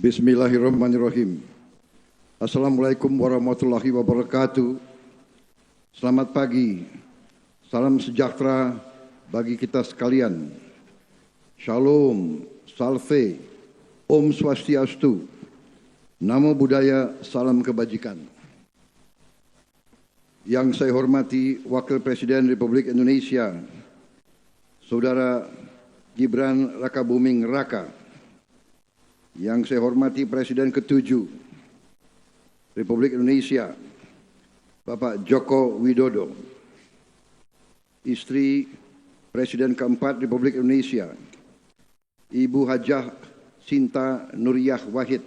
Bismillahirrahmanirrahim. Assalamualaikum warahmatullahi wabarakatuh. Selamat pagi. Salam sejahtera bagi kita sekalian. Shalom, salve, Om Swastiastu. Namo Buddhaya, salam kebajikan. Yang saya hormati Wakil Presiden Republik Indonesia, Saudara Gibran Rakabuming Raka. Yang saya hormati Presiden ke-7 Republik Indonesia, Bapak Joko Widodo. Istri Presiden ke-4 Republik Indonesia, Ibu Hajah Sinta Nuriyah Wahid.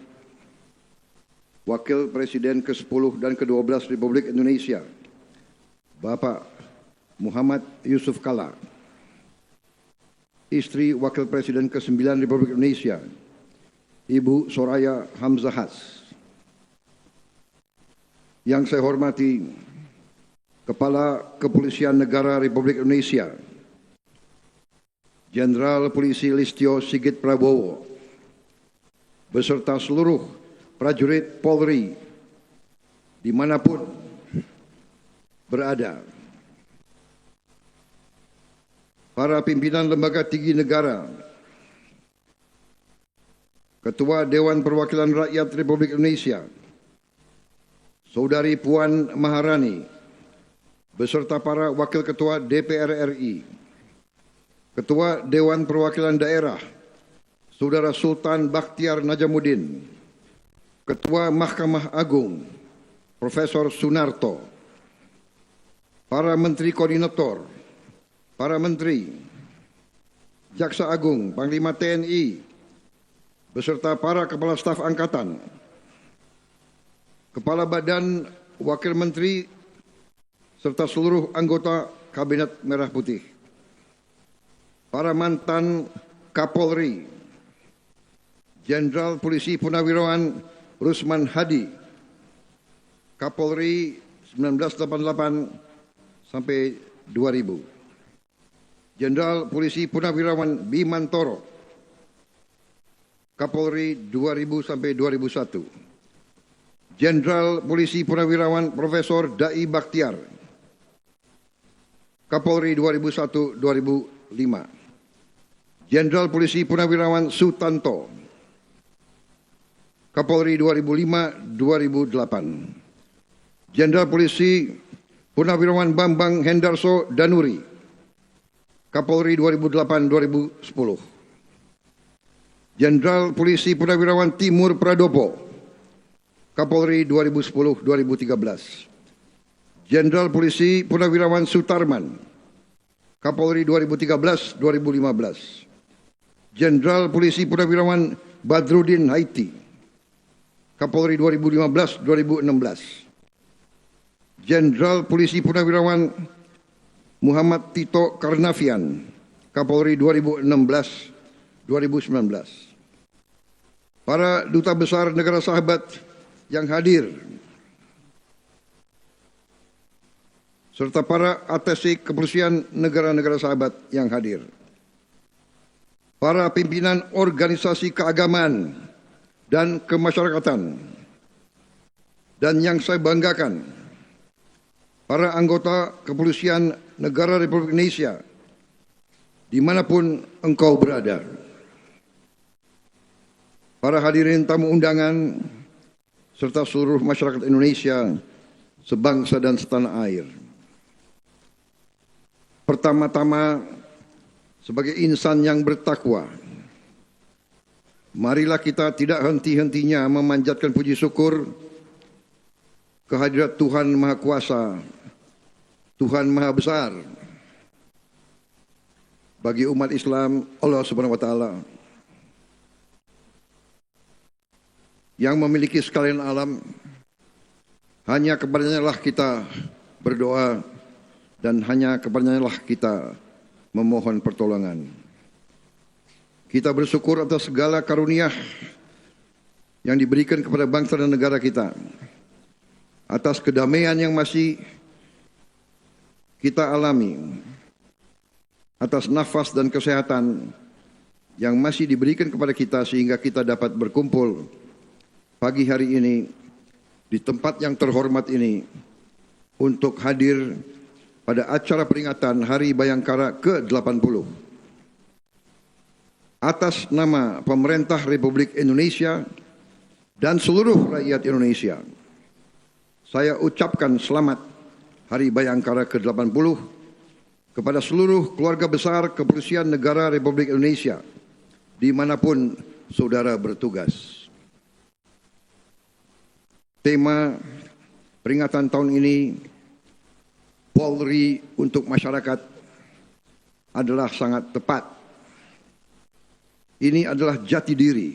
Wakil Presiden ke-10 dan ke-12 Republik Indonesia, Bapak Muhammad Yusuf Kalla. Istri Wakil Presiden ke-9 Republik Indonesia, Ibu Soraya Hamzahas. Yang saya hormati Kepala Kepolisian Negara Republik Indonesia, Jenderal Polisi Listio Sigit Prabowo, beserta seluruh prajurit Polri dimanapun berada. Para pimpinan lembaga tinggi negara, Ketua Dewan Perwakilan Rakyat Republik Indonesia, Saudari Puan Maharani, beserta para Wakil Ketua DPR RI, Ketua Dewan Perwakilan Daerah, Saudara Sultan Bakhtiar Najamuddin, Ketua Mahkamah Agung, Profesor Sunarto, para Menteri Koordinator, para Menteri, Jaksa Agung, Panglima TNI, beserta para Kepala Staf Angkatan, Kepala Badan, Wakil Menteri, serta seluruh anggota Kabinet Merah Putih, para mantan Kapolri, Jenderal Polisi Purnawirawan Rusman Hadi, Kapolri 1988 sampai 2000, Jenderal Polisi Purnawirawan Bimantoro, Kapolri 2000 sampai 2001, Jenderal Polisi Purnawirawan Profesor Dai Bakhtiar, Kapolri 2001-2005, Jenderal Polisi Purnawirawan Sutanto, Kapolri 2005-2008, Jenderal Polisi Purnawirawan Bambang Hendarso Danuri, Kapolri 2008-2010, Jenderal Polisi Purnawirawan Timur Pradopo, Kapolri 2010-2013. Jenderal Polisi Purnawirawan Sutarman, Kapolri 2013-2015. Jenderal Polisi Purnawirawan Badrudin Haiti, Kapolri 2015-2016. Jenderal Polisi Purnawirawan Muhammad Tito Karnavian, Kapolri 2016-2019. Para duta besar negara sahabat yang hadir, serta para atase kepolisian negara-negara sahabat yang hadir, para pimpinan organisasi keagamaan dan kemasyarakatan, dan yang saya banggakan, para anggota kepolisian negara Republik Indonesia, dimanapun engkau berada. Para hadirin tamu undangan, serta seluruh masyarakat Indonesia, sebangsa dan setanah air. Pertama-tama, sebagai insan yang bertakwa, marilah kita tidak henti-hentinya memanjatkan puji syukur kehadirat Tuhan Maha Kuasa, Tuhan Maha Besar, bagi umat Islam, Allah Subhanahu wa Ta'ala, yang memiliki sekalian alam. Hanya kepadanya lah kita berdoa, dan hanya kepadanya lah kita memohon pertolongan. Kita bersyukur atas segala karunia yang diberikan kepada bangsa dan negara kita, atas kedamaian yang masih kita alami, atas nafas dan kesehatan yang masih diberikan kepada kita sehingga kita dapat berkumpul pagi hari ini di tempat yang terhormat ini untuk hadir pada acara peringatan Hari Bayangkara ke-80. Atas nama pemerintah Republik Indonesia dan seluruh rakyat Indonesia, saya ucapkan selamat Hari Bayangkara ke-80 kepada seluruh keluarga besar Kepolisian Negara Republik Indonesia dimanapun saudara bertugas. Tema peringatan tahun ini, Polri untuk masyarakat, adalah sangat tepat. Ini adalah jati diri.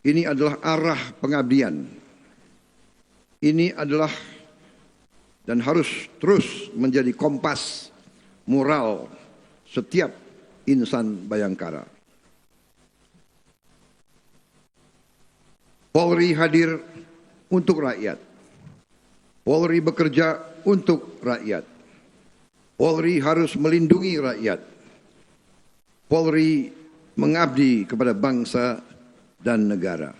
Ini adalah arah pengabdian. Ini adalah dan harus terus menjadi kompas moral setiap insan Bayangkara. Polri hadir untuk rakyat. Polri bekerja untuk rakyat. Polri harus melindungi rakyat. Polri mengabdi kepada bangsa dan negara.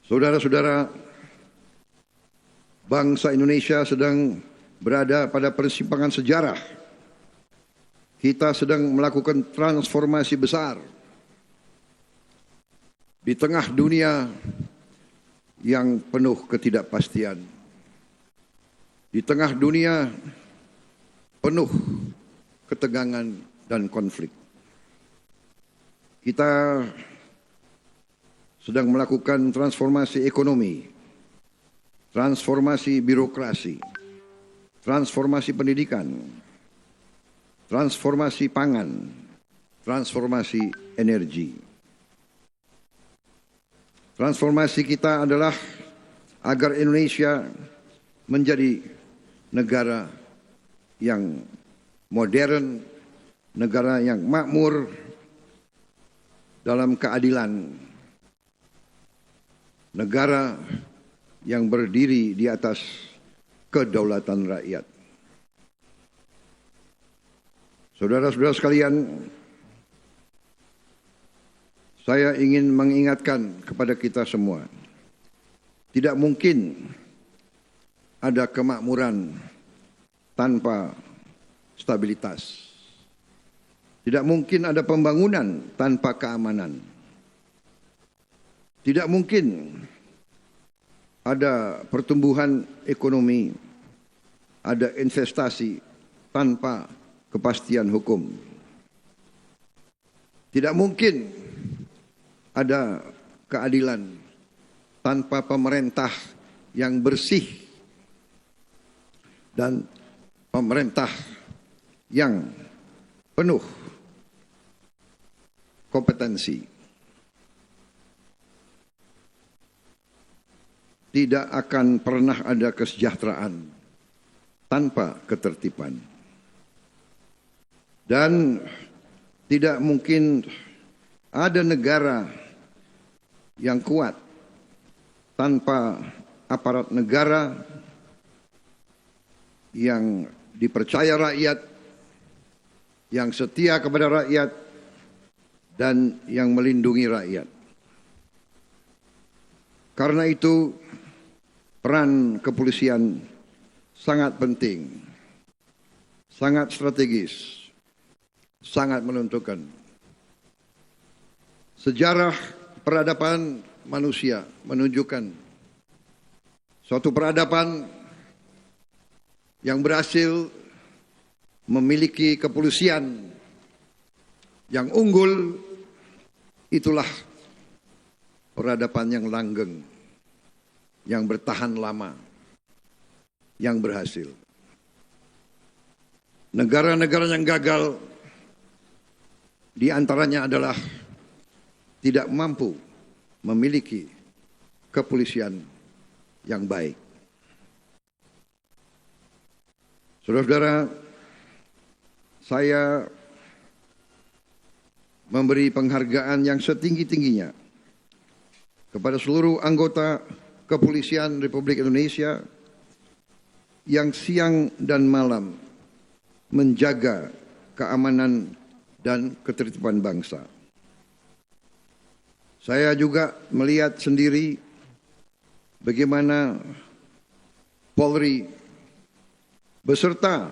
Saudara-saudara, bangsa Indonesia sedang berada pada persimpangan sejarah. Kita sedang melakukan transformasi besar di tengah dunia yang penuh ketidakpastian. Di tengah dunia penuh ketegangan dan konflik. Kita sedang melakukan transformasi ekonomi, transformasi birokrasi, transformasi pendidikan, transformasi pangan, transformasi energi. Transformasi kita adalah agar Indonesia menjadi negara yang modern, negara yang makmur dalam keadilan, negara yang berdiri di atas kedaulatan rakyat. Saudara-saudara sekalian, saya ingin mengingatkan kepada kita semua, tidak mungkin ada kemakmuran tanpa stabilitas. Tidak mungkin ada pembangunan tanpa keamanan. Tidak mungkin ada pertumbuhan ekonomi, ada investasi tanpa kepastian hukum. Tidak mungkin ada keadilan tanpa pemerintah yang bersih dan pemerintah yang penuh kompetensi. Tidak akan pernah ada kesejahteraan tanpa ketertiban. Dan tidak mungkin ada negara yang kuat tanpa aparat negara yang dipercaya rakyat, yang setia kepada rakyat, dan yang melindungi rakyat. Karena itu, peran kepolisian sangat penting, sangat strategis, sangat menentukan. Sejarah peradaban manusia menunjukkan suatu peradaban yang berhasil memiliki kepolisian yang unggul, itulah peradaban yang langgeng, yang bertahan lama, yang berhasil. Negara-negara yang gagal di antaranya adalah tidak mampu memiliki kepolisian yang baik. Saudara-saudara, saya memberi penghargaan yang setinggi-tingginya kepada seluruh anggota Kepolisian Republik Indonesia yang siang dan malam menjaga keamanan dan ketertiban bangsa. Saya juga melihat sendiri bagaimana Polri beserta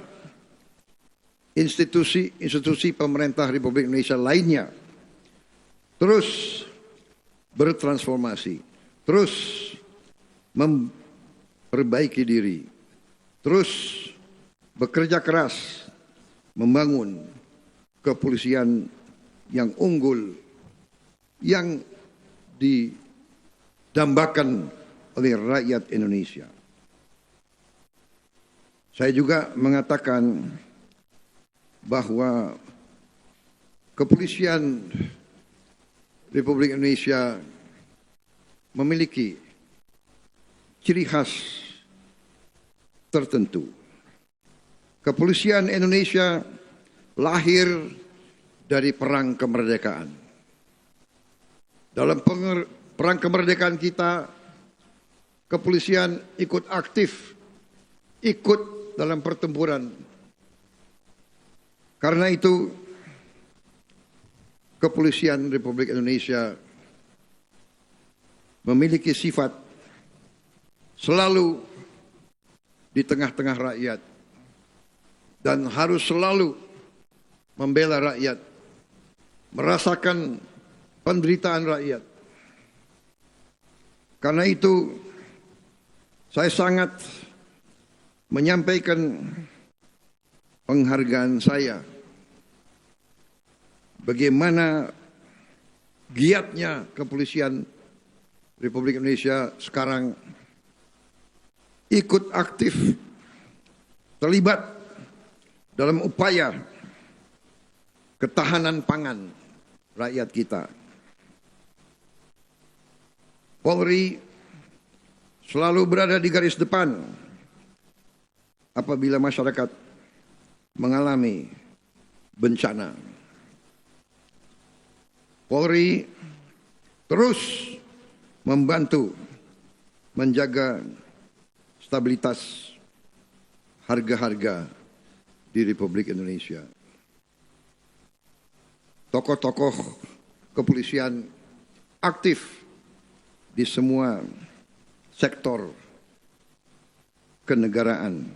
institusi pemerintah Republik Indonesia lainnya terus bertransformasi, terus memperbaiki diri, terus bekerja keras membangun kepolisian yang unggul, yang didambakan oleh rakyat Indonesia. Saya juga mengatakan bahwa kepolisian Republik Indonesia memiliki ciri khas tertentu. Kepolisian Indonesia lahir dari perang kemerdekaan. Dalam perang kemerdekaan kita, kepolisian ikut aktif, ikut dalam pertempuran. Karena itu, kepolisian Republik Indonesia memiliki sifat selalu di tengah-tengah rakyat dan harus selalu membela rakyat, merasakan penderitaan rakyat. Karena itu, saya sangat menyampaikan penghargaan saya bagaimana giatnya kepolisian Republik Indonesia sekarang ikut aktif terlibat dalam upaya ketahanan pangan rakyat kita. Polri selalu berada di garis depan apabila masyarakat mengalami bencana. Polri terus membantu menjaga stabilitas harga-harga di Republik Indonesia. Tokoh-tokoh kepolisian aktif di semua sektor kenegaraan.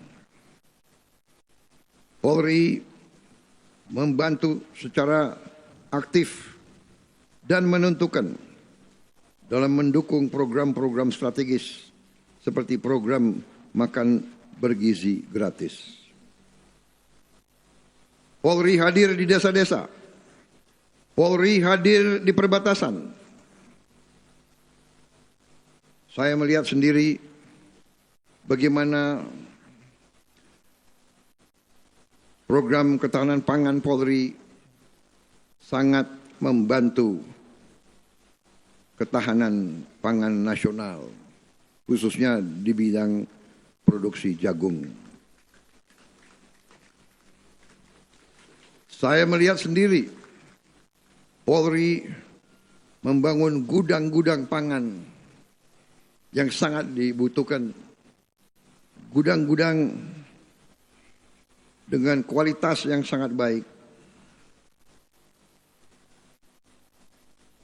Polri membantu secara aktif dan menentukan dalam mendukung program-program strategis seperti program makan bergizi gratis. Polri hadir di desa-desa. Polri hadir di perbatasan. Saya melihat sendiri bagaimana program ketahanan pangan Polri sangat membantu ketahanan pangan nasional, khususnya di bidang produksi jagung. Saya melihat sendiri Polri membangun gudang-gudang pangan yang sangat dibutuhkan, gudang-gudang dengan kualitas yang sangat baik.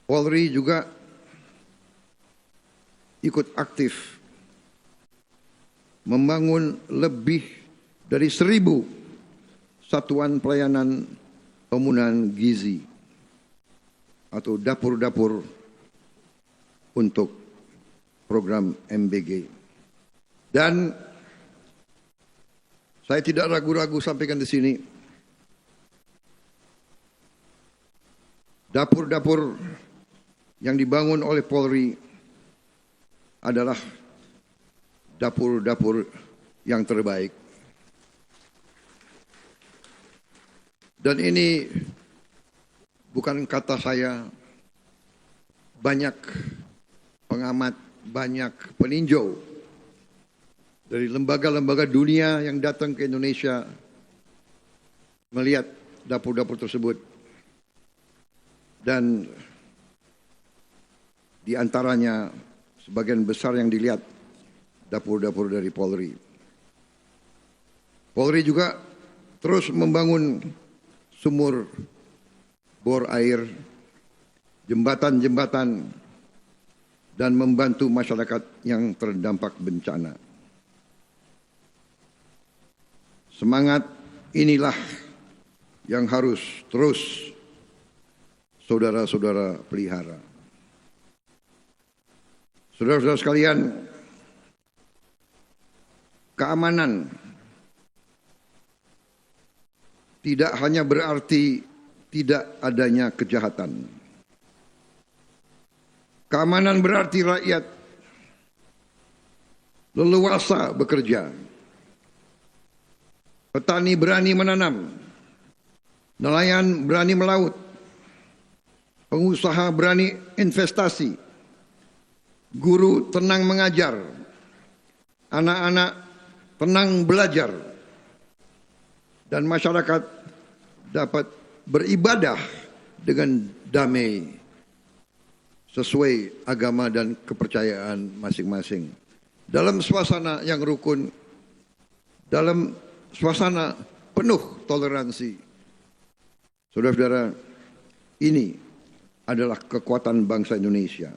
Polri juga ikut aktif membangun lebih dari 1.000 satuan pelayanan pemenuhan gizi atau dapur-dapur untuk program MBG. Dan saya tidak ragu-ragu sampaikan di sini, dapur-dapur yang dibangun oleh Polri adalah dapur-dapur yang terbaik. Dan ini bukan kata saya, banyak pengamat, banyak peninjau dari lembaga-lembaga dunia yang datang ke Indonesia melihat dapur-dapur tersebut. Dan di antaranya sebagian besar yang dilihat dapur-dapur dari Polri. Polri juga terus membangun sumur bor air jembatan-jembatan, dan membantu masyarakat yang terdampak bencana. Semangat inilah yang harus terus saudara-saudara pelihara. Saudara-saudara sekalian, keamanan tidak hanya berarti tidak adanya kejahatan. Keamanan berarti rakyat leluasa bekerja. Petani berani menanam, nelayan berani melaut, pengusaha berani investasi, guru tenang mengajar, anak-anak tenang belajar, dan masyarakat dapat beribadah dengan damai sesuai agama dan kepercayaan masing-masing. Dalam suasana yang rukun, dalam suasana penuh toleransi. Saudara-saudara, ini adalah kekuatan bangsa Indonesia.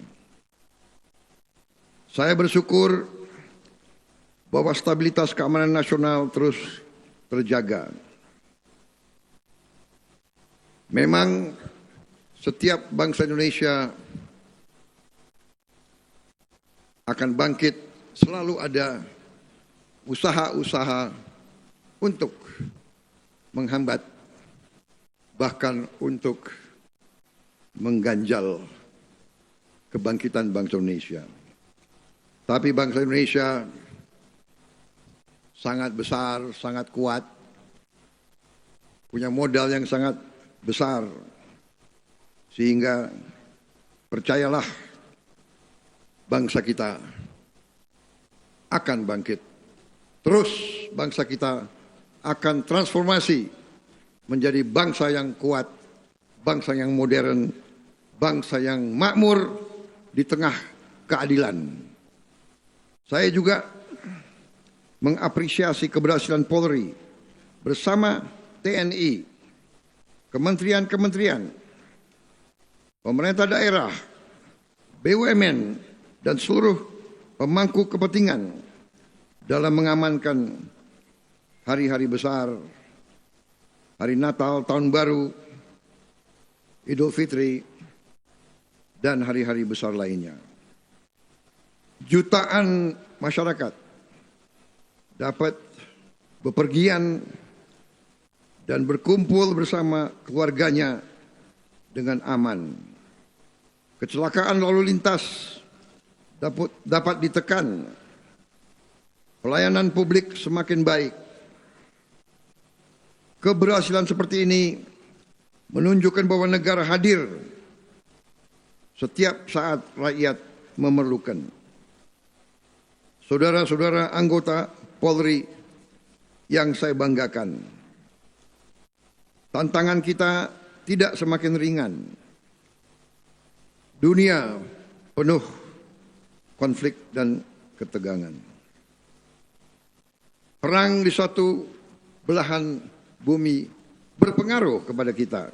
Saya bersyukur bahwa stabilitas keamanan nasional terus terjaga. Memang setiap bangsa Indonesia akan bangkit, selalu ada usaha-usaha untuk menghambat, bahkan untuk mengganjal kebangkitan bangsa Indonesia. Tapi bangsa Indonesia sangat besar, sangat kuat, punya modal yang sangat besar, sehingga percayalah, bangsa kita akan bangkit. Terus bangsa kita akan transformasi menjadi bangsa yang kuat, bangsa yang modern, bangsa yang makmur di tengah keadilan. Saya juga mengapresiasi keberhasilan Polri bersama TNI, kementerian-kementerian, pemerintah daerah, BUMN, dan seluruh pemangku kepentingan dalam mengamankan hari-hari besar, hari Natal, Tahun Baru, Idul Fitri, dan hari-hari besar lainnya. Jutaan masyarakat dapat bepergian dan berkumpul bersama keluarganya dengan aman. Kecelakaan lalu lintas dapat ditekan, pelayanan publik semakin baik. Keberhasilan seperti ini menunjukkan bahwa negara hadir setiap saat rakyat memerlukan. Saudara-saudara anggota Polri yang saya banggakan, tantangan kita tidak semakin ringan. Dunia penuh konflik dan ketegangan. Perang di suatu belahan bumi berpengaruh kepada kita.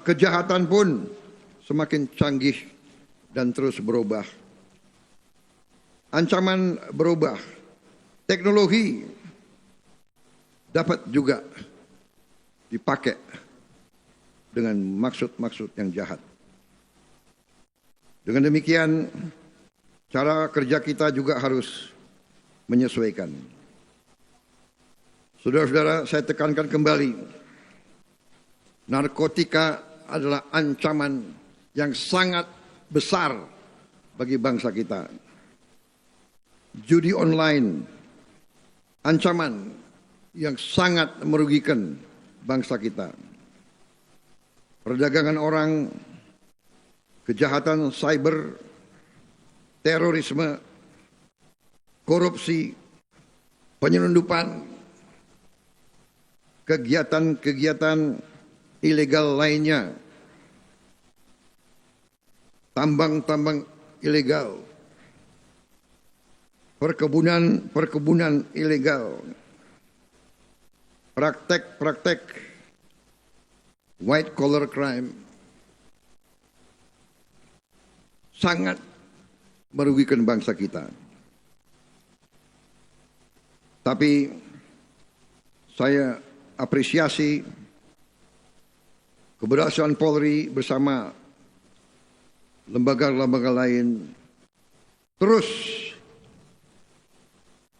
Kejahatan pun semakin canggih dan terus berubah. Ancaman berubah. Teknologi dapat juga dipakai dengan maksud-maksud yang jahat. Dengan demikian, cara kerja kita juga harus menyesuaikan. Saudara-saudara, saya tekankan kembali, narkotika adalah ancaman yang sangat besar bagi bangsa kita. Judi online, ancaman yang sangat merugikan bangsa kita. Perdagangan orang, kejahatan cyber, terorisme, korupsi, penyelundupan, kegiatan-kegiatan ilegal lainnya, tambang-tambang ilegal, perkebunan ilegal, praktek-praktek white collar crime, sangat merugikan bangsa kita. Tapi saya apresiasi keberhasilan Polri bersama lembaga-lembaga lain terus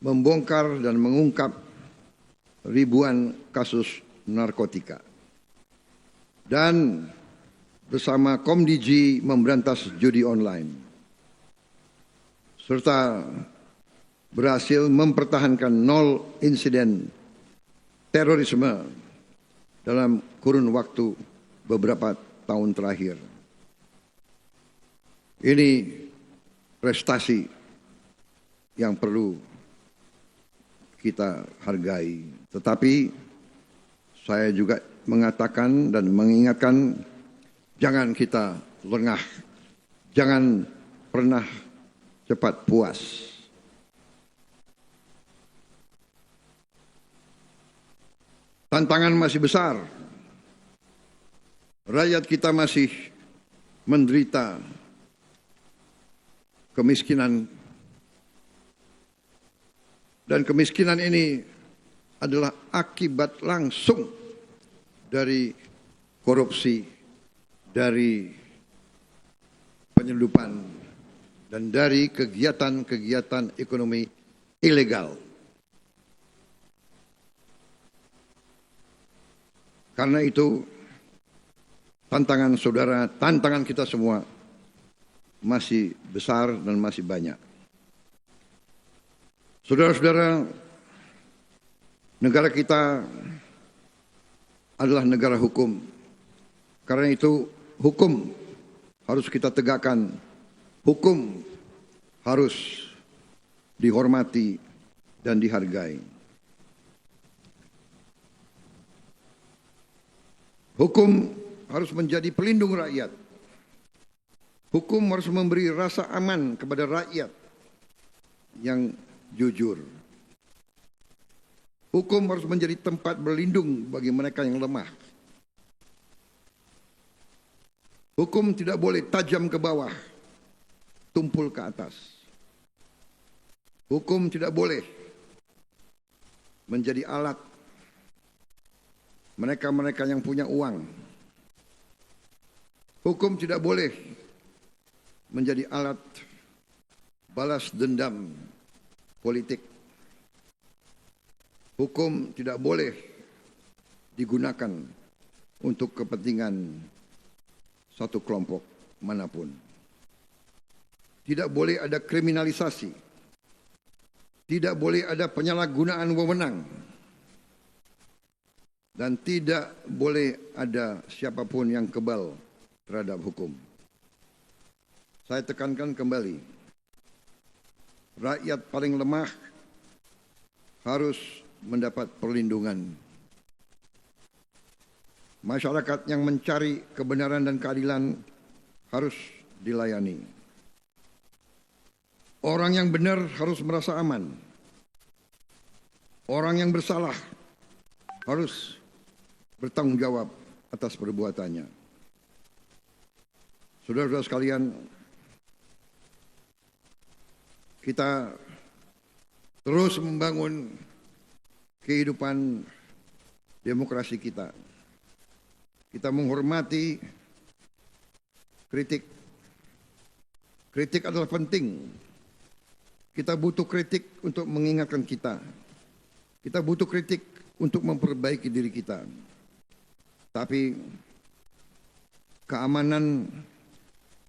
membongkar dan mengungkap ribuan kasus narkotika. Dan bersama Komdiji memberantas judi online. Serta berhasil mempertahankan 0 insiden terorisme dalam kurun waktu beberapa tahun terakhir. Ini prestasi yang perlu kita hargai. Tetapi saya juga mengatakan dan mengingatkan, jangan kita lengah, jangan pernah cepat puas. Tantangan masih besar. Rakyat kita masih menderita kemiskinan. Dan kemiskinan ini adalah akibat langsung dari korupsi, dari penyelundupan, dan dari kegiatan-kegiatan ekonomi ilegal. Karena itu, tantangan saudara, tantangan kita semua masih besar dan masih banyak. Saudara-saudara, negara kita adalah negara hukum. Karena itu, hukum harus kita tegakkan. Hukum harus dihormati dan dihargai. Hukum harus menjadi pelindung rakyat. Hukum harus memberi rasa aman kepada rakyat yang jujur. Hukum harus menjadi tempat berlindung bagi mereka yang lemah. Hukum tidak boleh tajam ke bawah, tumpul ke atas. Hukum tidak boleh menjadi alat mereka-mereka yang punya uang. Hukum tidak boleh menjadi alat balas dendam politik. Hukum tidak boleh digunakan untuk kepentingan satu kelompok manapun. Tidak boleh ada kriminalisasi. Tidak boleh ada penyalahgunaan wewenang. Dan tidak boleh ada siapapun yang kebal terhadap hukum. Saya tekankan kembali, rakyat paling lemah harus mendapat perlindungan. Masyarakat yang mencari kebenaran dan keadilan harus dilayani. Orang yang benar harus merasa aman. Orang yang bersalah harus bertanggung jawab atas perbuatannya. Saudara-saudara sekalian, kita terus membangun kehidupan demokrasi kita. Kita menghormati kritik. Kritik adalah penting. Kita butuh kritik untuk mengingatkan kita. Kita butuh kritik untuk memperbaiki diri kita. Tapi keamanan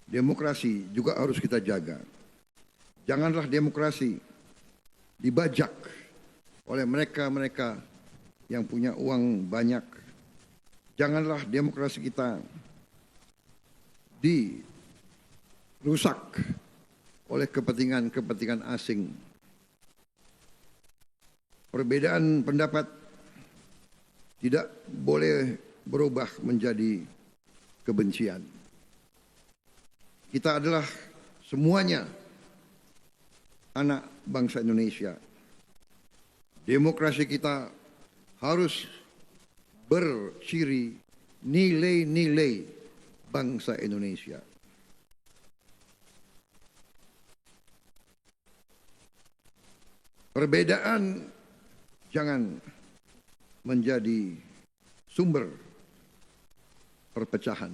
demokrasi juga harus kita jaga. Janganlah demokrasi dibajak oleh mereka-mereka yang punya uang banyak. Janganlah demokrasi kita dirusak oleh kepentingan-kepentingan asing. Perbedaan pendapat tidak boleh berubah menjadi kebencian. Kita adalah semuanya anak bangsa Indonesia. Demokrasi kita harus berciri nilai-nilai bangsa Indonesia. Perbedaan jangan menjadi sumber perpecahan.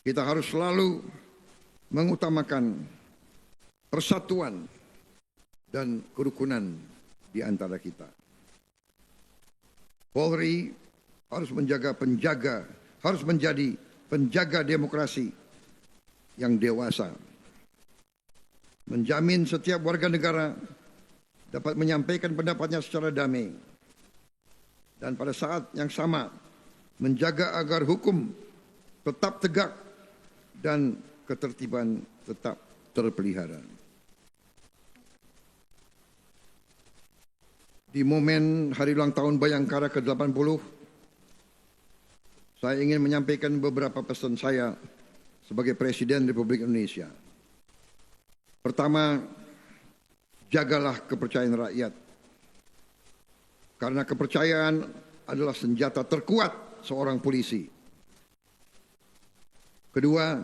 Kita harus selalu mengutamakan persatuan dan kerukunan di antara kita. Polri harus menjadi penjaga demokrasi yang dewasa, menjamin setiap warga negara dapat menyampaikan pendapatnya secara damai, dan pada saat yang sama menjaga agar hukum tetap tegak dan ketertiban tetap terpelihara. Di momen hari ulang tahun Bayangkara ke-80, saya ingin menyampaikan beberapa pesan saya sebagai Presiden Republik Indonesia. Pertama, jagalah kepercayaan rakyat. Karena kepercayaan adalah senjata terkuat seorang polisi. Kedua,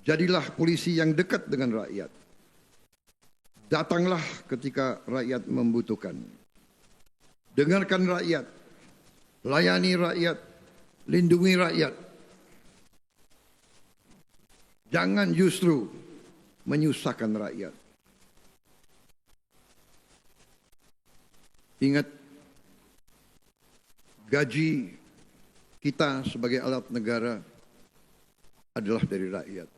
jadilah polisi yang dekat dengan rakyat. Datanglah ketika rakyat membutuhkan. Dengarkan rakyat, layani rakyat, lindungi rakyat. Jangan justru menyusahkan rakyat. Ingat, gaji kita sebagai alat negara adalah dari rakyat.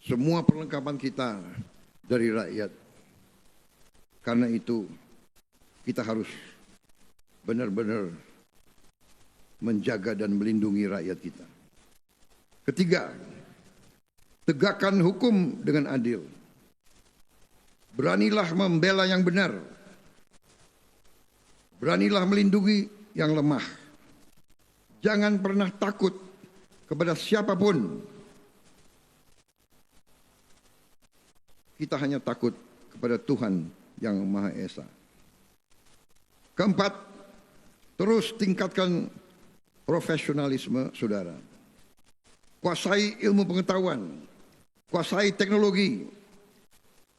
Semua perlengkapan kita dari rakyat. Karena itu, kita harus benar-benar menjaga dan melindungi rakyat kita. Ketiga, tegakkan hukum dengan adil. Beranilah membela yang benar. Beranilah melindungi yang lemah. Jangan pernah takut kepada siapapun. Kita hanya takut kepada Tuhan yang Maha Esa. Keempat, terus tingkatkan profesionalisme saudara. Kuasai ilmu pengetahuan, kuasai teknologi,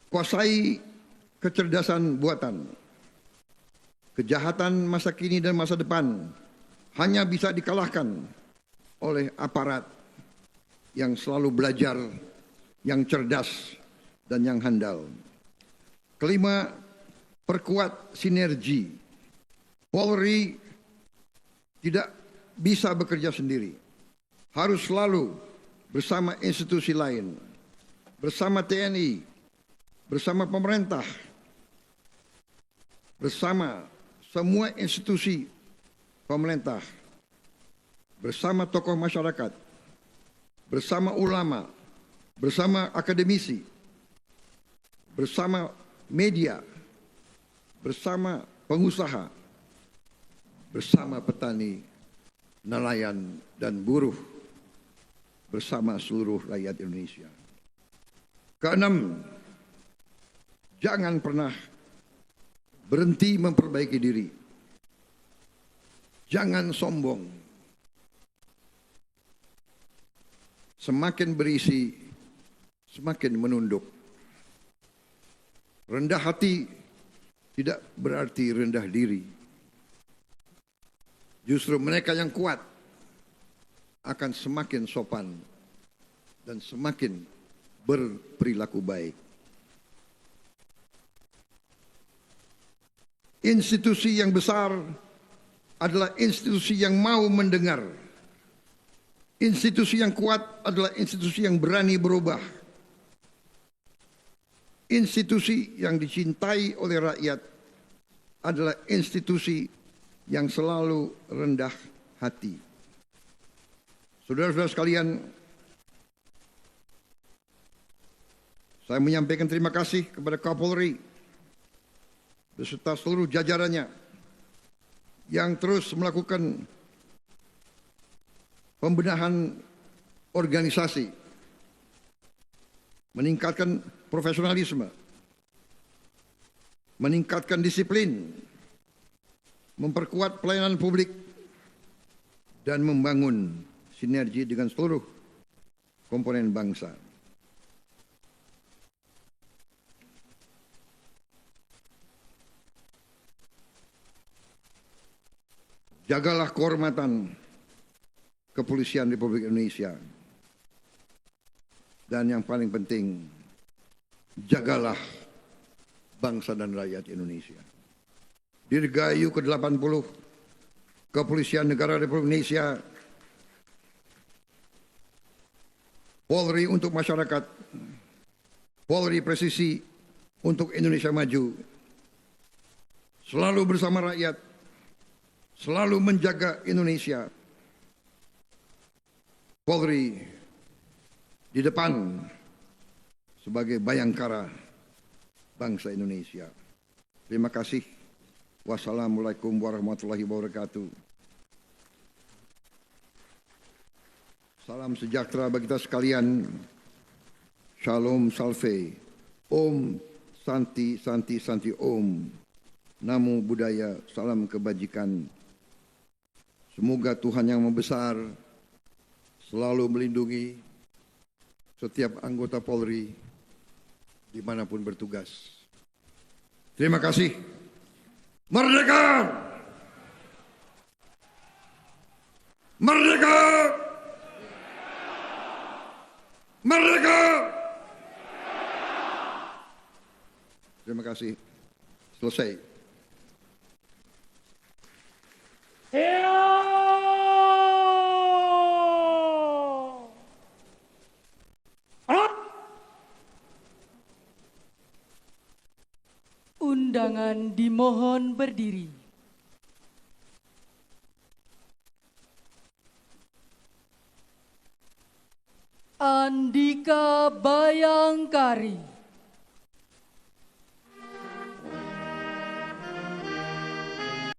kuasai kecerdasan buatan. Kejahatan masa kini dan masa depan hanya bisa dikalahkan oleh aparat yang selalu belajar, yang cerdas, dan yang handal. Kelima, perkuat sinergi. Polri tidak bisa bekerja sendiri. Harus selalu bersama institusi lain, bersama TNI, bersama pemerintah, bersama semua institusi pemerintah, bersama tokoh masyarakat, bersama ulama, bersama akademisi, bersama media, bersama pengusaha, bersama petani, nelayan, dan buruh, bersama seluruh rakyat Indonesia. Keenam, jangan pernah berhenti memperbaiki diri. Jangan sombong. Semakin berisi, semakin menunduk. Rendah hati tidak berarti rendah diri. Justru mereka yang kuat akan semakin sopan dan semakin berperilaku baik. Institusi yang besar adalah institusi yang mau mendengar. Institusi yang kuat adalah institusi yang berani berubah. Institusi yang dicintai oleh rakyat adalah institusi yang selalu rendah hati. Saudara-saudara sekalian, saya menyampaikan terima kasih kepada Kapolri beserta seluruh jajarannya yang terus melakukan pembenahan organisasi, meningkatkan profesionalisme, meningkatkan disiplin, memperkuat pelayanan publik, dan membangun sinergi dengan seluruh komponen bangsa. Jagalah kehormatan Kepolisian Republik Indonesia. Dan yang paling penting, jagalah bangsa dan rakyat Indonesia. Dirgahayu ke-80 Kepolisian Negara Republik Indonesia, Polri untuk masyarakat, Polri presisi untuk Indonesia maju, selalu bersama rakyat, selalu menjaga Indonesia. Polri di depan sebagai bayangkara bangsa Indonesia. Terima kasih. Wassalamualaikum warahmatullahi wabarakatuh. Salam sejahtera bagi kita sekalian. Shalom Salve. Om Santi Santi Santi Om. Namo Buddhaya. Salam kebajikan. Semoga Tuhan Yang Maha Besar selalu melindungi setiap anggota Polri dimanapun bertugas. Terima kasih. Merdeka! Merdeka! Merdeka! Terima kasih. Selesai. Undangan dimohon berdiri. Andika Bayangkari.